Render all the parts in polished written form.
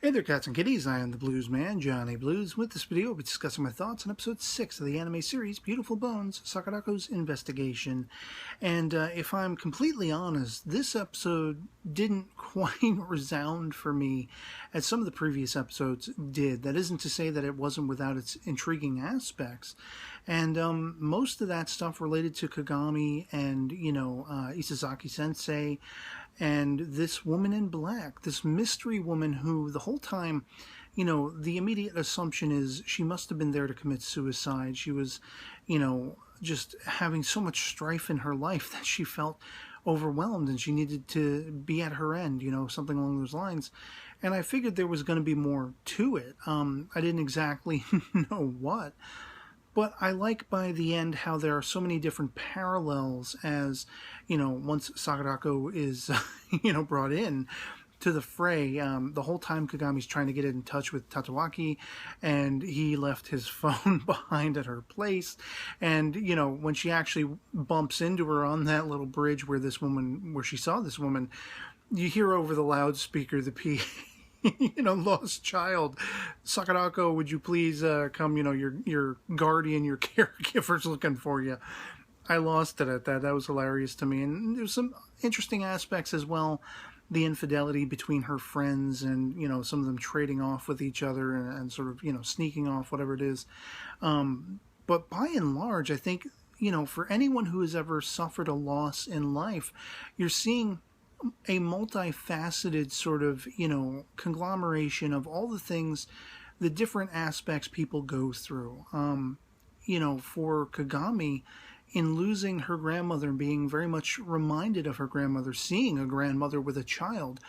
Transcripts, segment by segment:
Hey there, cats and kitties. I am the Blues Man, Johnny Blues. With this video, I'll be discussing my thoughts on episode 6 of the anime series, Beautiful Bones, Sakurako's Investigation. And if I'm completely honest, this episode didn't quite resound for me as some of the previous episodes did. That isn't to say that it wasn't without its intriguing aspects. And most of that stuff related to Kagami and, Isazaki-sensei, and this woman in black, this mystery woman who the whole time, the immediate assumption is she must have been there to commit suicide. She was, just having so much strife in her life that she felt overwhelmed and she needed to be at her end, something along those lines. And I figured there was going to be more to it. I didn't exactly know what. But I like by the end how there are so many different parallels as, once Sakurako is, brought in to the fray. The whole time Kagami's trying to get in touch with Tatsuaki, and he left his phone behind at her place. And, when she actually bumps into her on that little bridge where she saw this woman, you hear over the loudspeaker the lost child, Sakurako, would you please come, your guardian, your caregiver's looking for you. I lost it at that. That was hilarious to me. And there's some interesting aspects as well. The infidelity between her friends and, some of them trading off with each other and sort of, sneaking off, whatever it is. But by and large, I think, for anyone who has ever suffered a loss in life, you're seeing a multifaceted sort of, conglomeration of all the things, the different aspects people go through. For Kagami, in losing her grandmother and being very much reminded of her grandmother, seeing a grandmother with a child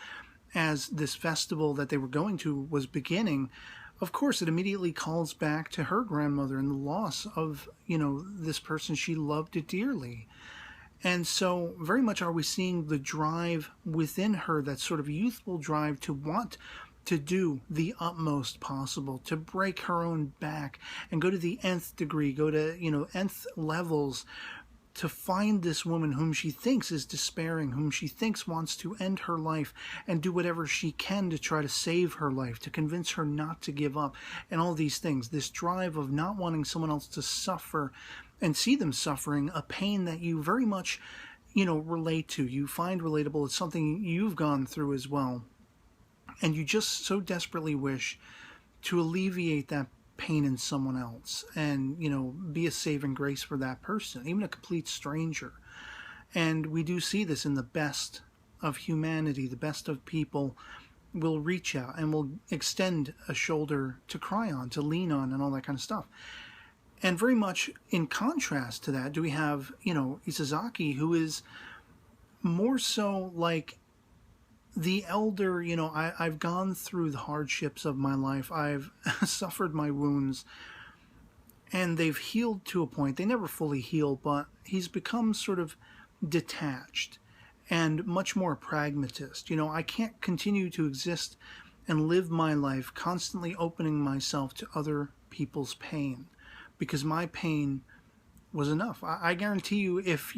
as this festival that they were going to was beginning, of course, it immediately calls back to her grandmother and the loss of, this person she loved dearly. And so very much are we seeing the drive within her, that sort of youthful drive to want to do the utmost possible, to break her own back and go to the nth degree, go to, nth levels to find this woman whom she thinks is despairing, whom she thinks wants to end her life and do whatever she can to try to save her life, to convince her not to give up, and all these things. This drive of not wanting someone else to suffer and see them suffering a pain that you very much, relate to. You find relatable. It's something you've gone through as well. And you just so desperately wish to alleviate that pain in someone else and, be a saving grace for that person, even a complete stranger. And we do see this in the best of humanity. The best of people will reach out and will extend a shoulder to cry on, to lean on, and all that kind of stuff. And very much in contrast to that, do we have, Isazaki, who is more so like the elder, I've gone through the hardships of my life. I've suffered my wounds, and they've healed to a point. They never fully heal, but he's become sort of detached and much more pragmatist. I can't continue to exist and live my life constantly opening myself to other people's pain, because my pain was enough. I guarantee you, if,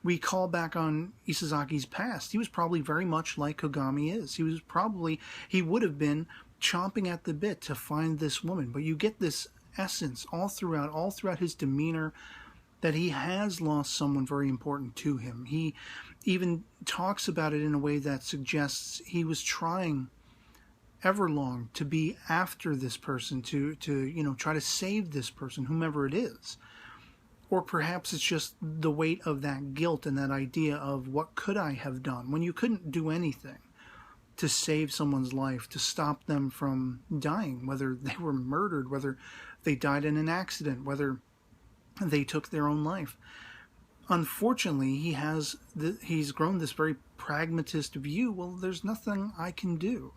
we call back on Isazaki's past, he was probably very much like Kagami is. He would have been chomping at the bit to find this woman. But you get this essence all throughout his demeanor, that he has lost someone very important to him. He even talks about it in a way that suggests he was trying everlong to be after this person, to try to save this person, whomever it is. Or perhaps it's just the weight of that guilt and that idea of what could I have done, when you couldn't do anything to save someone's life, to stop them from dying, whether they were murdered, whether they died in an accident, whether they took their own life. Unfortunately, he's grown this very pragmatist view. Well, there's nothing I can do.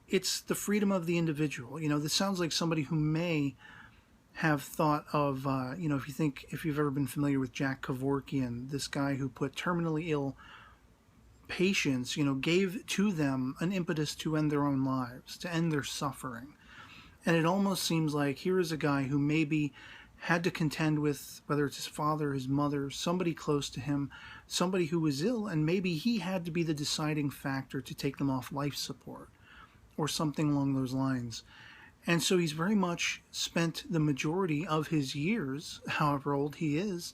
It's the freedom of the individual. This sounds like somebody who may have thought of, if you've ever been familiar with Jack Kevorkian, this guy who put terminally ill patients, gave to them an impetus to end their own lives, to end their suffering. And it almost seems like here is a guy who maybe had to contend with, whether it's his father, his mother, somebody close to him, somebody who was ill, and maybe he had to be the deciding factor to take them off life support. or something along those lines. And so he's very much spent the majority of his years, however old he is,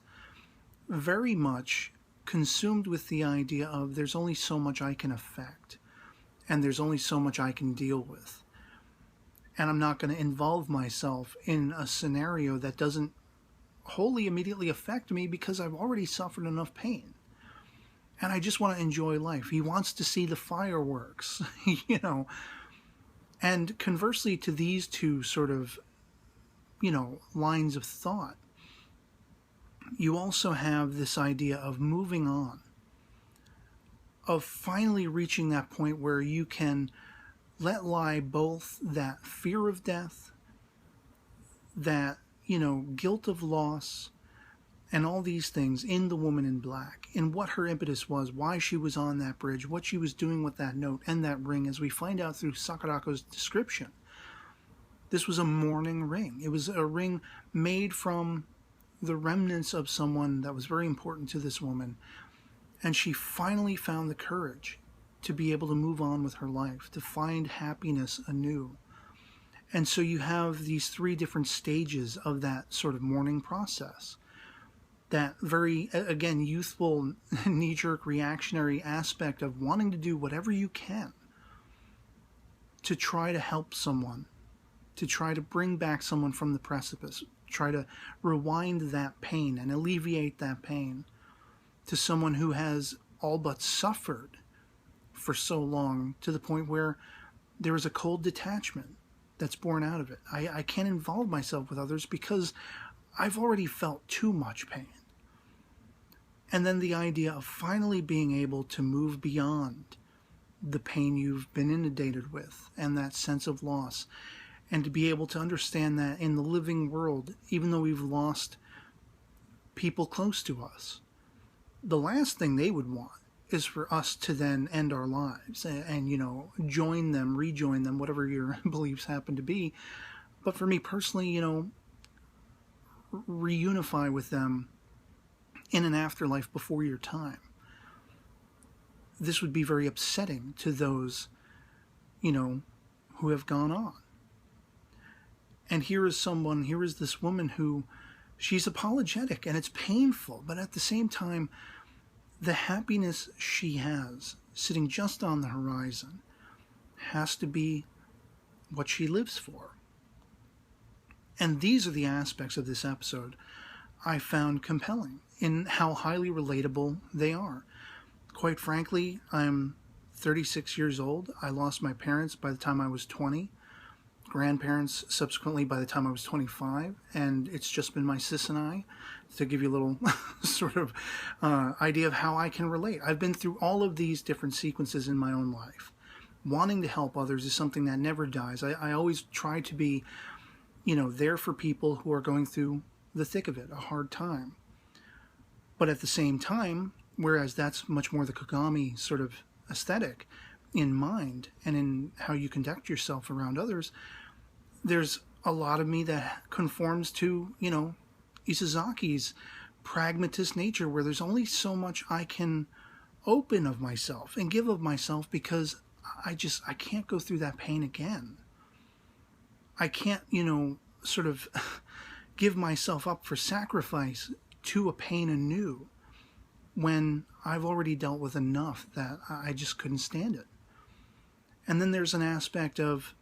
very much consumed with the idea of there's only so much I can affect, and there's only so much I can deal with. And I'm not going to involve myself in a scenario that doesn't wholly immediately affect me because I've already suffered enough pain. And I just want to enjoy life. He wants to see the fireworks, you know. And conversely to these two sort of, you know, lines of thought, you also have this idea of moving on, of finally reaching that point where you can let lie both that fear of death, that, you know, guilt of loss, and all these things in the woman in black, in what her impetus was, why she was on that bridge, what she was doing with that note and that ring, as we find out through Sakurako's description. This was a mourning ring. It was a ring made from the remnants of someone that was very important to this woman. And she finally found the courage to be able to move on with her life, to find happiness anew. And so you have these three different stages of that sort of mourning process. That very, again, youthful, knee-jerk, reactionary aspect of wanting to do whatever you can to try to help someone, to try to bring back someone from the precipice, try to rewind that pain and alleviate that pain to someone who has all but suffered for so long to the point where there is a cold detachment that's born out of it. I can't involve myself with others because I've already felt too much pain. And then the idea of finally being able to move beyond the pain you've been inundated with and that sense of loss, and to be able to understand that in the living world, even though we've lost people close to us, the last thing they would want is for us to then end our lives and you know, join them, rejoin them, whatever your beliefs happen to be. But for me personally, you know, reunify with them in an afterlife before your time. This would be very upsetting to those, you know, who have gone on. And here is this woman who, she's apologetic and it's painful, but at the same time, the happiness she has sitting just on the horizon has to be what she lives for. And these are the aspects of this episode I found compelling in how highly relatable they are. Quite frankly, I'm 36 years old. I lost my parents by the time I was 20, grandparents subsequently by the time I was 25, and it's just been my sis and I, to give you a little sort of idea of how I can relate. I've been through all of these different sequences in my own life. Wanting to help others is something that never dies. I always try to be, you know, there for people who are going through the thick of it, a hard time. But at the same time, whereas that's much more the Kagami sort of aesthetic in mind and in how you conduct yourself around others, there's a lot of me that conforms to, you know, Isazaki's pragmatist nature, where there's only so much I can open of myself and give of myself because I can't go through that pain again. I can't, you know, sort of give myself up for sacrifice to a pain anew when I've already dealt with enough that I just couldn't stand it. And then there's an aspect of,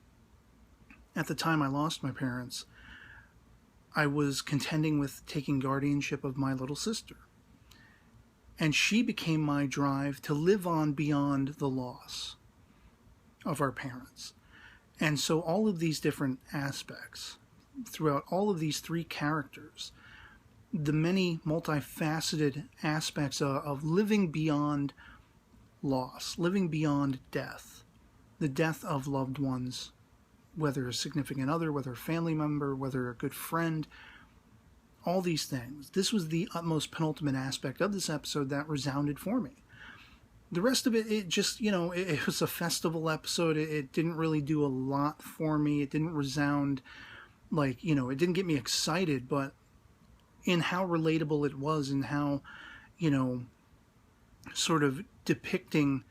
at the time I lost my parents, I was contending with taking guardianship of my little sister. And she became my drive to live on beyond the loss of our parents. And so all of these different aspects, throughout all of these three characters, the many multifaceted aspects of living beyond loss, living beyond death, the death of loved ones, whether a significant other, whether a family member, whether a good friend, all these things. This was the utmost penultimate aspect of this episode that resounded for me. The rest of it, it just, you know, it was a festival episode. It didn't really do a lot for me. It didn't resound like, you know, it didn't get me excited, but in how relatable it was and how, you know, sort of depicting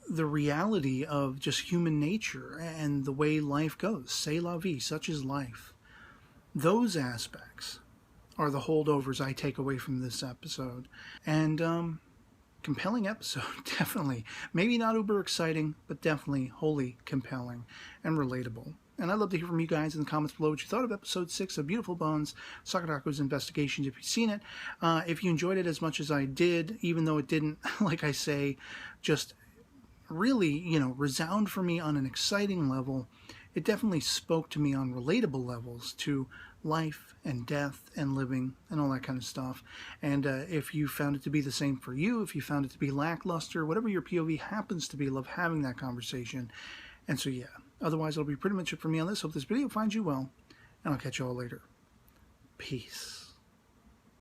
the reality of just human nature and the way life goes. C'est la vie, such is life. Those aspects are the holdovers I take away from this episode. And compelling episode, definitely. Maybe not uber exciting, but definitely wholly compelling and relatable. And I'd love to hear from you guys in the comments below what you thought of episode 6 of Beautiful Bones, Sakurako's Investigations, if you've seen it. If you enjoyed it as much as I did, even though it didn't, like I say, just really, resound for me on an exciting level, it definitely spoke to me on relatable levels to life and death and living and all that kind of stuff. And if you found it to be the same for you, if you found it to be lackluster, whatever your POV happens to be, love having that conversation. And so, yeah, otherwise it'll be pretty much it for me on this. Hope this video finds you well, and I'll catch you all later. Peace.